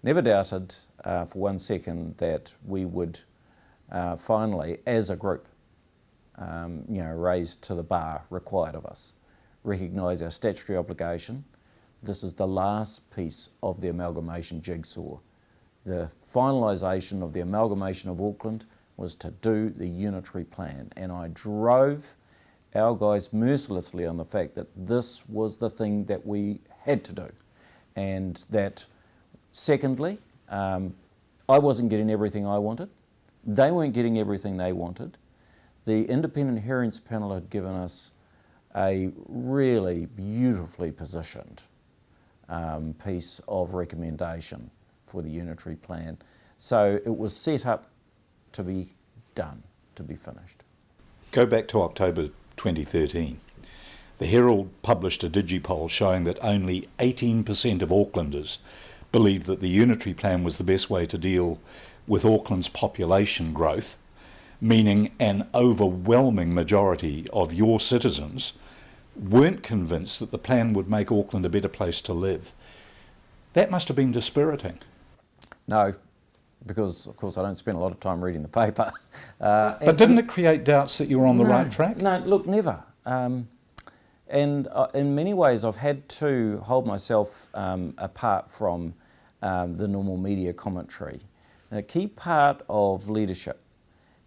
never doubted for 1 second that we would finally, as a group, raise to the bar required of us, recognise our statutory obligation. This is the last piece of the amalgamation jigsaw. The finalisation of the amalgamation of Auckland was to do the Unitary Plan, and I drove our guys mercilessly on the fact that this was the thing that we had to do, and that secondly, I wasn't getting everything I wanted, they weren't getting everything they wanted. The independent hearings panel had given us a really beautifully positioned piece of recommendation for the Unitary Plan. So it was set up to be done, to be finished. Go back to October 2013. The Herald published a digipoll showing that only 18% of Aucklanders believed that the Unitary Plan was the best way to deal with Auckland's population growth, meaning an overwhelming majority of your citizens weren't convinced that the plan would make Auckland a better place to live. That must have been dispiriting. No, because of course I don't spend a lot of time reading the paper. But didn't it create doubts that you were on the right track? No, look, never. And in many ways I've had to hold myself apart from the normal media commentary. A key part of leadership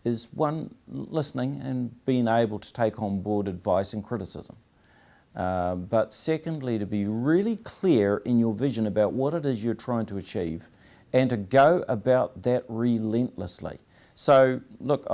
is one, listening and being able to take on board advice and criticism. But secondly, to be really clear in your vision about what it is you're trying to achieve and to go about that relentlessly. So look,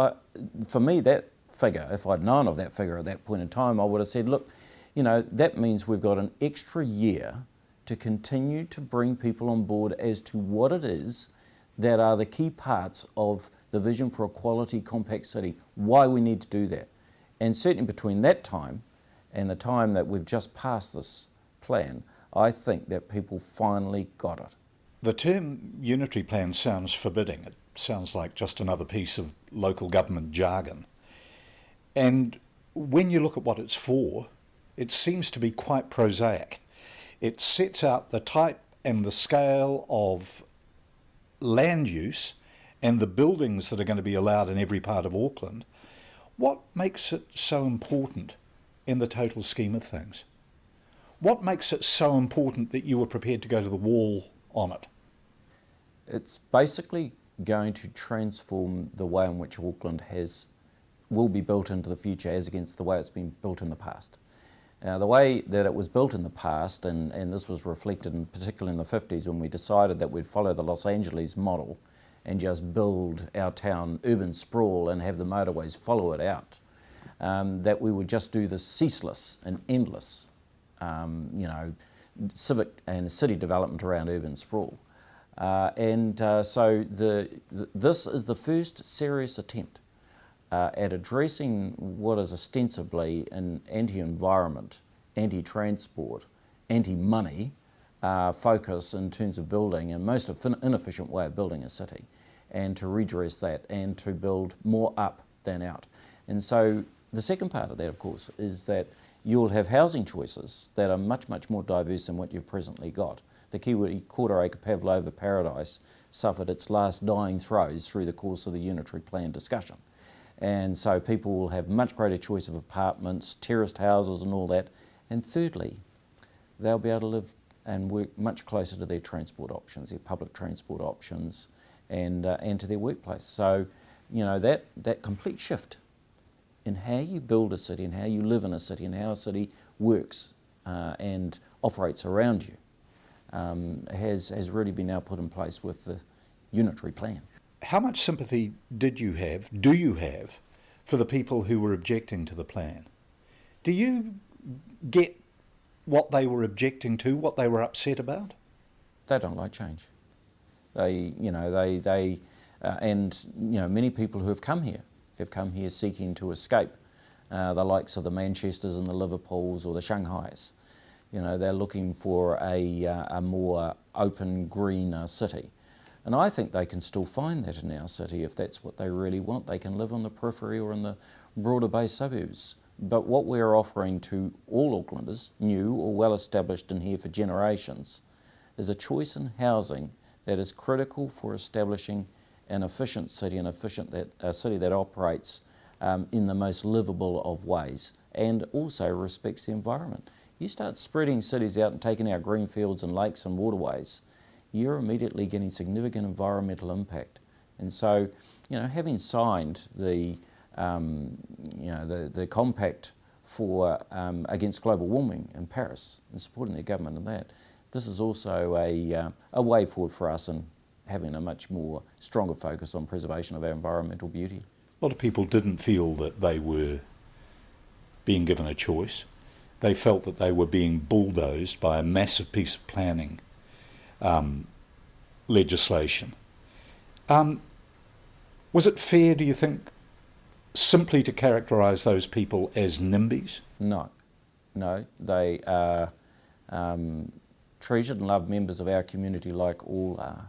for me that figure, if I'd known of that figure at that point in time, I would have said, look, that means we've got an extra year to continue to bring people on board as to what it is that are the key parts of the vision for a quality compact city, why we need to do that. And certainly between that time and the time that we've just passed this plan, I think that people finally got it. The term Unitary Plan sounds forbidding. It sounds like just another piece of local government jargon. And when you look at what it's for, it seems to be quite prosaic. It sets out the type and the scale of land use and the buildings that are going to be allowed in every part of Auckland. What makes it so important in the total scheme of things? What makes it so important that you were prepared to go to the wall on it? It's basically going to transform the way in which Auckland will be built into the future as against the way it's been built in the past. The way that it was built in the past, and this was reflected in particularly in the 50s when we decided that we'd follow the Los Angeles model and just build our town urban sprawl and have the motorways follow it out, that we would just do this ceaseless and endless civic and city development around urban sprawl. So this is the first serious attempt at addressing what is ostensibly an anti-environment, anti-transport, anti-money focus in terms of building and most inefficient way of building a city, and to redress that and to build more up than out. And so the second part of that, of course, is that you'll have housing choices that are much, much more diverse than what you've presently got. The Kiwi quarter-acre Pavlova paradise suffered its last dying throes through the course of the Unitary Plan discussion. And so people will have much greater choice of apartments, terraced houses and all that. And thirdly, they'll be able to live and work much closer to their transport options, their public transport options, and to their workplace. So, that complete shift in how you build a city and how you live in a city and how a city works and operates around you has really been now put in place with the Unitary Plan. How much sympathy do you have, for the people who were objecting to the plan? Do you get what they were objecting to, what they were upset about? They don't like change. Many people who have come here seeking to escape the likes of the Manchesters and the Liverpools or the Shanghais. They're looking for a more open, greener city. And I think they can still find that in our city if that's what they really want. They can live on the periphery or in the broader bay suburbs. But what we're offering to all Aucklanders, new or well established and here for generations, is a choice in housing that is critical for establishing an efficient city, a city that operates in the most livable of ways and also respects the environment. You start spreading cities out and taking out green fields and lakes and waterways, you're immediately getting significant environmental impact. And so, having signed the compact for against global warming in Paris and supporting the government in that, this is also a way forward for us in having a much more stronger focus on preservation of our environmental beauty. A lot of people didn't feel that they were being given a choice. They felt that they were being bulldozed by a massive piece of planning legislation. Was it fair, do you think, simply to characterise those people as NIMBYs? No, they are treasured and loved members of our community like all are.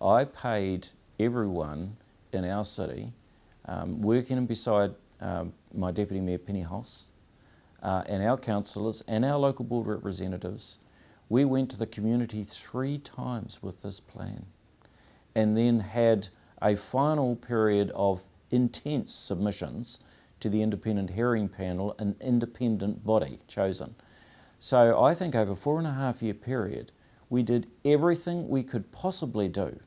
I paid everyone in our city, working beside my Deputy Mayor Penny Hoss, and our councillors and our local board representatives. We went to the community 3 times with this plan and then had a final period of intense submissions to the independent hearing panel, an independent body chosen. So I think over a 4.5-year period, we did everything we could possibly do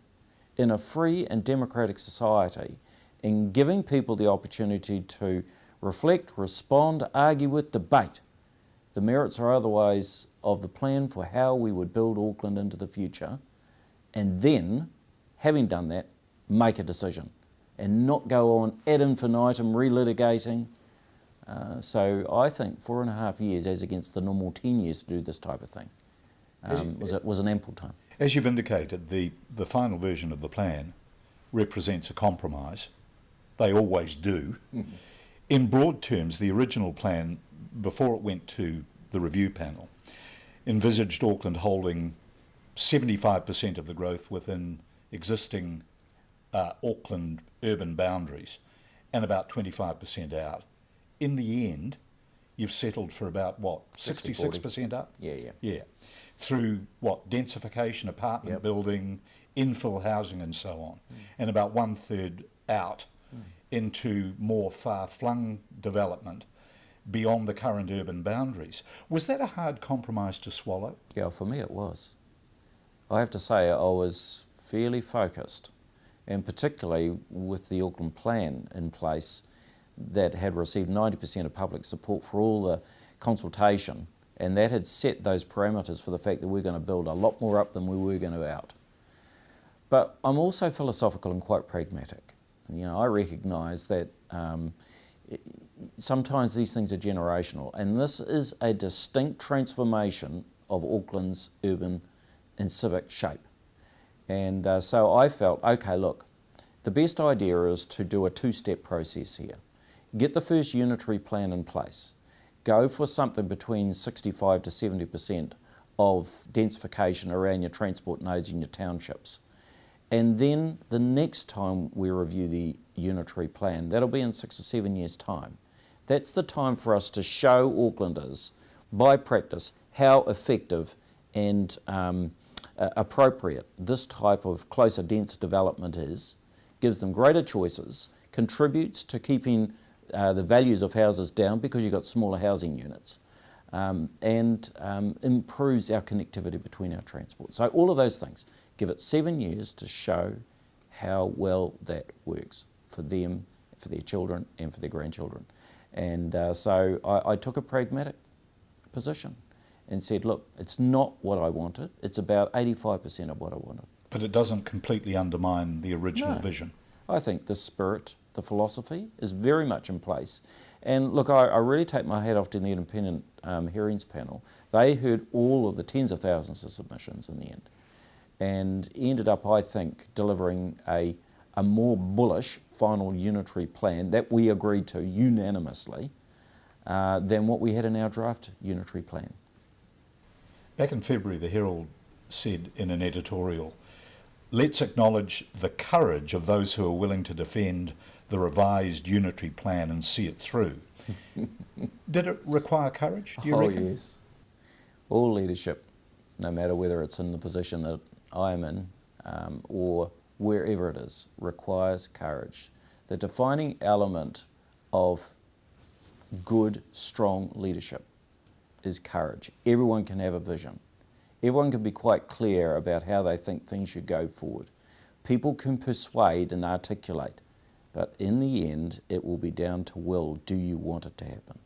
in a free and democratic society in giving people the opportunity to reflect, respond, argue with, debate the merits or otherwise of the plan for how we would build Auckland into the future, and then, having done that, make a decision and not go on ad infinitum relitigating. So I think 4.5 years, as against the normal 10 years to do this type of thing, was an ample time. As you've indicated, the final version of the plan represents a compromise. They always do. Mm-hmm. In broad terms, the original plan, before it went to the review panel, envisaged Auckland holding 75% of the growth within existing Auckland urban boundaries and about 25% out. In the end, you've settled for about, what, 66% up? Yeah. Through, what, densification, apartment building, infill housing and so on, and about 1/3 out into more far-flung development beyond the current urban boundaries. Was that a hard compromise to swallow? Yeah, for me it was. I have to say I was fairly focused, and particularly with the Auckland Plan in place that had received 90% of public support for all the consultation, and that had set those parameters for the fact that we're going to build a lot more up than we were going to out. But I'm also philosophical and quite pragmatic. I recognise that sometimes these things are generational, and this is a distinct transformation of Auckland's urban and civic shape. And so I felt, okay, look, the best idea is to do a 2-step process here. Get the first unitary plan in place. Go for something between 65 to 70% of densification around your transport nodes in your townships. And then the next time we review the unitary plan, that'll be in 6 or 7 years' time. That's the time for us to show Aucklanders, by practice, how effective and appropriate this type of closer dense development is, gives them greater choices, contributes to keeping the values of houses down because you've got smaller housing units, and improves our connectivity between our transport. So all of those things. Give it 7 years to show how well that works for them, for their children and for their grandchildren. And so I took a pragmatic position and said, look, it's not what I wanted, it's about 85% of what I wanted. But it doesn't completely undermine the original vision. I think the spirit, the philosophy is very much in place. And look, I really take my hat off to the independent hearings panel. They heard all of the tens of thousands of submissions in the end, and ended up, I think, delivering a more bullish final unitary plan that we agreed to unanimously than what we had in our draft unitary plan. Back in February, the Herald said in an editorial, "Let's acknowledge the courage of those who are willing to defend the revised unitary plan and see it through." Did it require courage, do you reckon? Yes. All leadership, no matter whether it's in the position that I am in, or wherever it is, requires courage. The defining element of good, strong leadership is courage. Everyone can have a vision. Everyone can be quite clear about how they think things should go forward. People can persuade and articulate, but in the end, it will be down to will. Do you want it to happen?